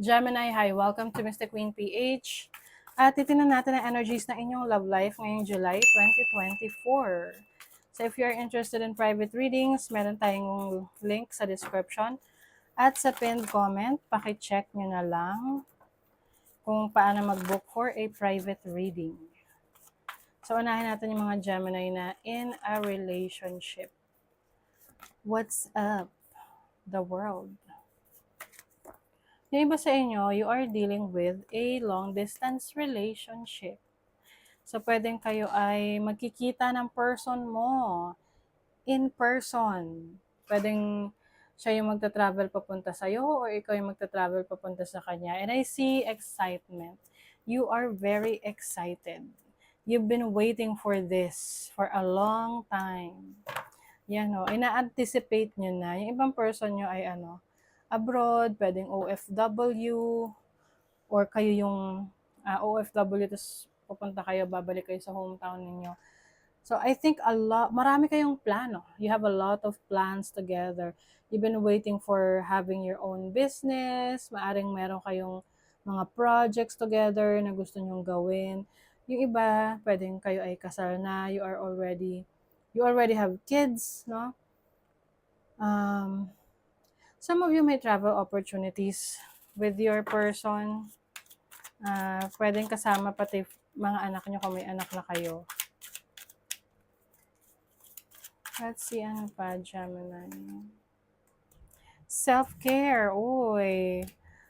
Gemini, hi. Welcome to Mr. Queen PH. At titingnan natin ang energies ng inyong love life ngayong July 2024. So if you're interested in private readings, meron tayong link sa description. At sa pinned comment, pakicheck nyo na lang kung paano mag-book for a private reading. So unahin natin yung mga Gemini na in a relationship. What's up, the world? Yung iba sa inyo, you are dealing with a long-distance relationship. So, pwedeng kayo ay magkikita ng person mo in person. Pwedeng siya yung magta-travel papunta sa'yo or ikaw yung magta-travel papunta sa kanya. And I see excitement. You are very excited. You've been waiting for this for a long time. Yan o, ina-anticipate nyo na. Yung ibang person nyo ay abroad, pwedeng OFW, or kayo yung OFW, tapos pupunta kayo, babalik kayo sa hometown ninyo. So I think marami kayong plano. You have a lot of plans together. You've been waiting for having your own business, maaring meron kayong mga projects together na gusto nyong gawin. Yung iba, pwedeng kayo ay kasal na, you already have kids, no? Some of you may travel opportunities with your person. Pwedeng kasama pati mga anak nyo kung may anak na kayo. Let's see, ano pa, Gemini. Self-care, uy.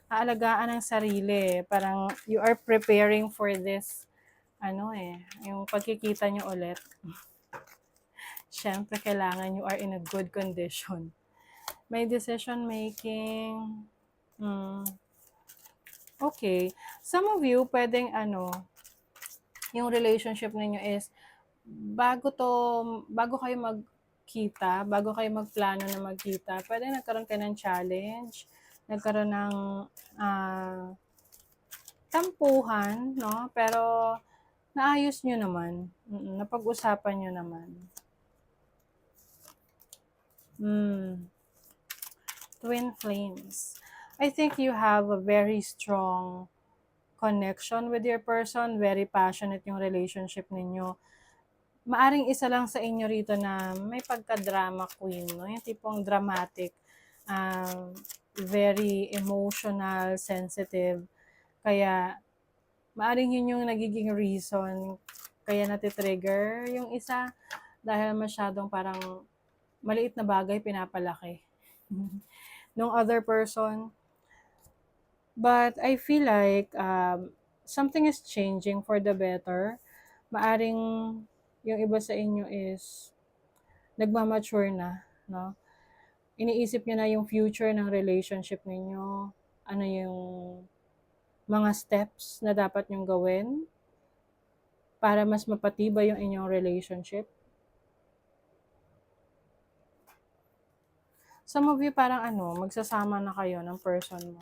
Aalagaan ang sarili. Parang you are preparing for this, yung pagkikita nyo ulit. Siyempre, kailangan you are in a good condition. May decision making. Okay. Some of you, pwedeng yung relationship ninyo is, bago kayo magkita, bago kayo magplano na magkita, pwedeng nagkaroon kayo ng challenge, nagkaroon ng tampuhan, no? Pero, naayos nyo naman. Napag-usapan nyo naman. Twin flames. I think you have a very strong connection with your person, very passionate yung relationship ninyo. Maaring isa lang sa inyo rito na may pagka-drama queen, no? Yung tipong dramatic, very emotional, sensitive. Kaya, maaring yun yung nagiging reason kaya natitrigger yung isa dahil masyadong parang maliit na bagay pinapalaki nung other person. But I feel like something is changing for the better. Maaring yung iba sa inyo is nagmamature na, no? Iniisip niyo na yung future ng relationship ninyo. Ano yung mga steps na dapat nyong gawin para mas mapatibay yung inyong relationship. Some of you parang magsasama na kayo ng person mo.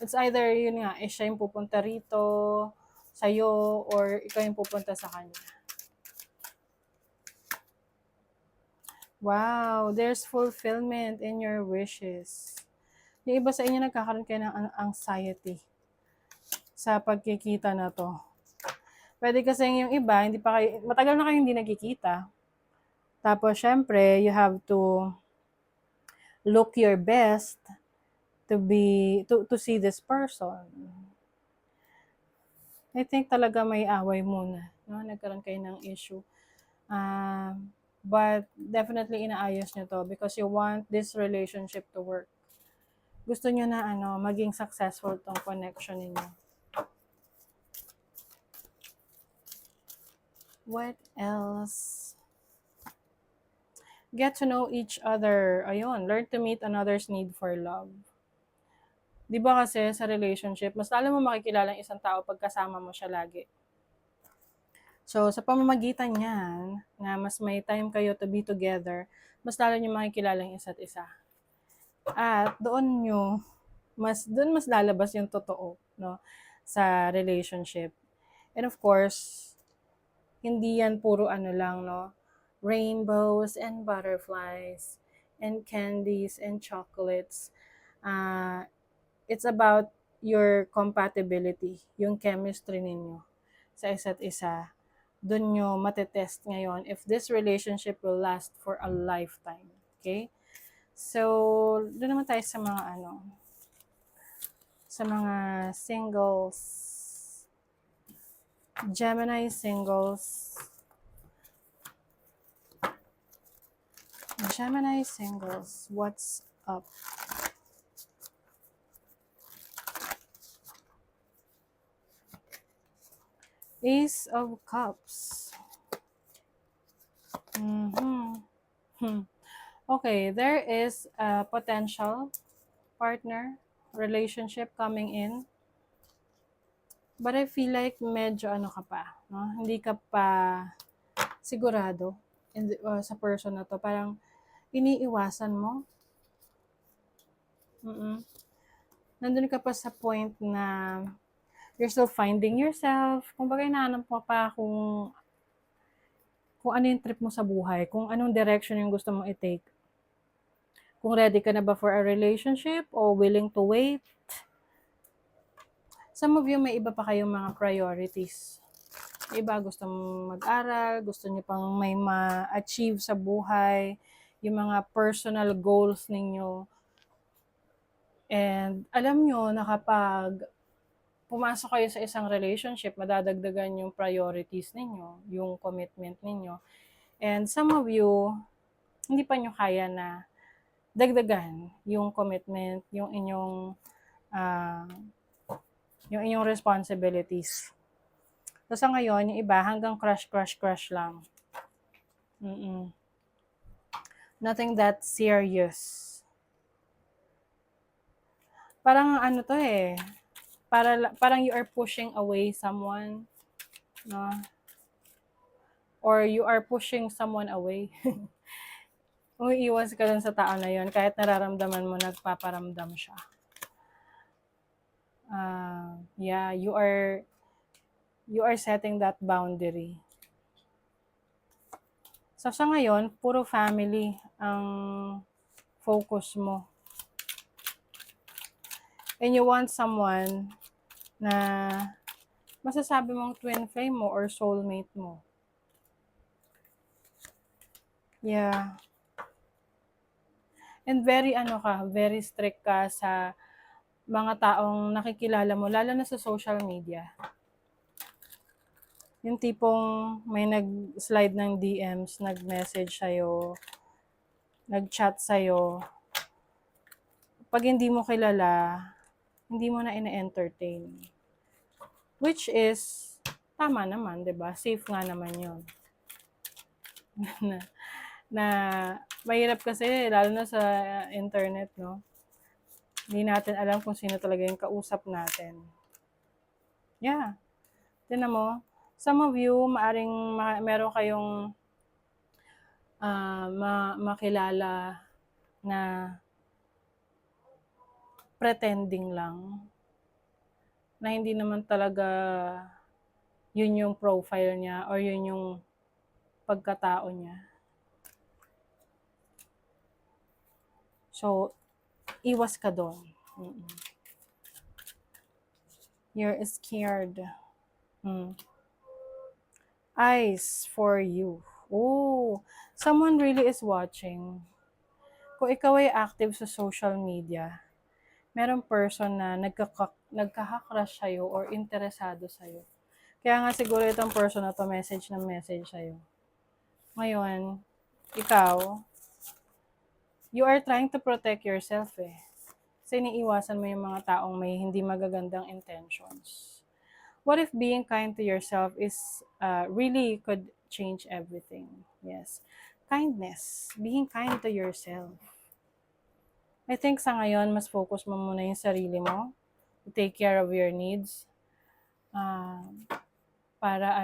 It's either yun nga, siya yung pupunta rito sa'yo or ikaw yung pupunta sa kanya. Wow, there's fulfillment in your wishes. Yung iba sa inyo nagkakaroon kayo ng anxiety sa pagkikita na to. Pwede kasi yung iba, matagal na kayo hindi nagkikita. Tapos, syempre, you have to look your best to see this person. I think talaga may away muna, no? Nagkaroon kayo ng issue. But definitely inaayos nyo to because you want this relationship to work. Gusto nyo na maging successful tong connection ninyo. What else? Get to know each other. Ayun, learn to meet another's need for love. Di ba kasi sa relationship, mas lalo mo makikilala ang isang tao pag kasama mo siya lagi. So, sa pamamagitan niyan, na mas may time kayo to be together, mas lalo nyo makikilala ang isa't isa. At doon mas lalabas yung totoo, no, sa relationship. And of course, hindi yan puro lang, no, rainbows and butterflies and candies and chocolates. it's about your compatibility, yung chemistry ninyo sa isa't isa. Doon nyo matetest ngayon if this relationship will last for a lifetime. Okay? So, doon naman tayo sa mga sa mga singles. Gemini singles. Gemini singles, what's up? Ace of Cups. Okay, there is a potential partner, relationship coming in. But I feel like medyo ka pa, no? Hindi ka pa sigurado sa person na to. Parang iniiwasan mo. Nandun ka pa sa point na you're still finding yourself. Kumbaga, hinahanap mo pa kung ano yung trip mo sa buhay, kung anong direction yung gusto mong i-take. Kung ready ka na ba for a relationship o willing to wait. Some of you, may iba pa kayong mga priorities. Iba, gusto mong mag-aral, gusto niyo pang may ma-achieve sa buhay, yung mga personal goals ninyo. And alam nyo na kapag pumasok kayo sa isang relationship, madadagdagan yung priorities ninyo, yung commitment ninyo. And some of you, hindi pa nyo kaya na dagdagan yung commitment, yung inyong responsibilities. So sa ngayon, yung iba hanggang crush lang. Nothing that serious. Parang to parang you are pushing away someone, no? Or you are pushing someone away. Umiiwas ka dun sa tao na yun, kahit nararamdaman mo nagpaparamdam siya. Yeah, you are setting that boundary. So sa ngayon, puro family ang focus mo. And you want someone na masasabi mong twin flame mo or soulmate mo. Yeah. And very very strict ka sa mga taong nakikilala mo, lalo na sa social media. Yung tipong may nag-slide ng DMs, nag-message sa'yo, nag-chat sa'yo. Pag hindi mo kilala, hindi mo na ina-entertain. Which is, tama naman, 'di ba? Safe nga naman yun. na mahirap kasi, lalo na sa internet, no? Hindi natin alam kung sino talaga yung kausap natin. Yeah. Tignan mo, some of you, maaring meron kayong makilala na pretending lang, na hindi naman talaga yun yung profile niya or yun yung pagkatao niya. So, iwas ka doon. You're scared. Eyes for you. Oh, someone really is watching. Kung ikaw ay active sa social media, merong person na nagkaka-crush sa'yo or interesado sa'yo. Kaya nga siguro itong person na to message sa'yo. Ngayon, ikaw, you are trying to protect yourself Kasi iniiwasan mo yung mga taong may hindi magagandang intentions. What if being kind to yourself is really could change everything? Yes. Kindness. Being kind to yourself. I think sa ngayon, mas focus mo muna yung sarili mo. To take care of your needs. Para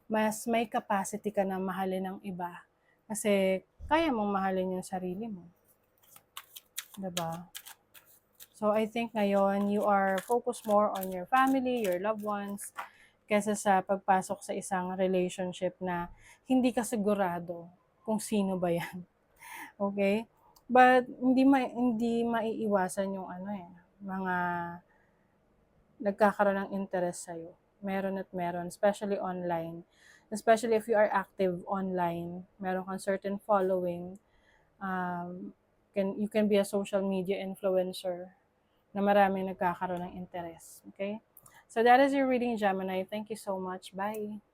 mas may capacity ka na mahalin ng iba. Kasi kaya mong mahalin yung sarili mo. Diba? So, I think ngayon, you are focused more on your family, your loved ones, kaysa sa pagpasok sa isang relationship na hindi ka sigurado kung sino ba yan. Okay? But hindi maiiwasan yung ano, mga nagkakaroon ng interest sa'yo. Meron at meron, especially online. Especially if you are active online, meron kang certain following, you can be a social media influencer na maraming nagkakaroon ng interest. Okay? So that is your reading, Gemini. Thank you so much. Bye.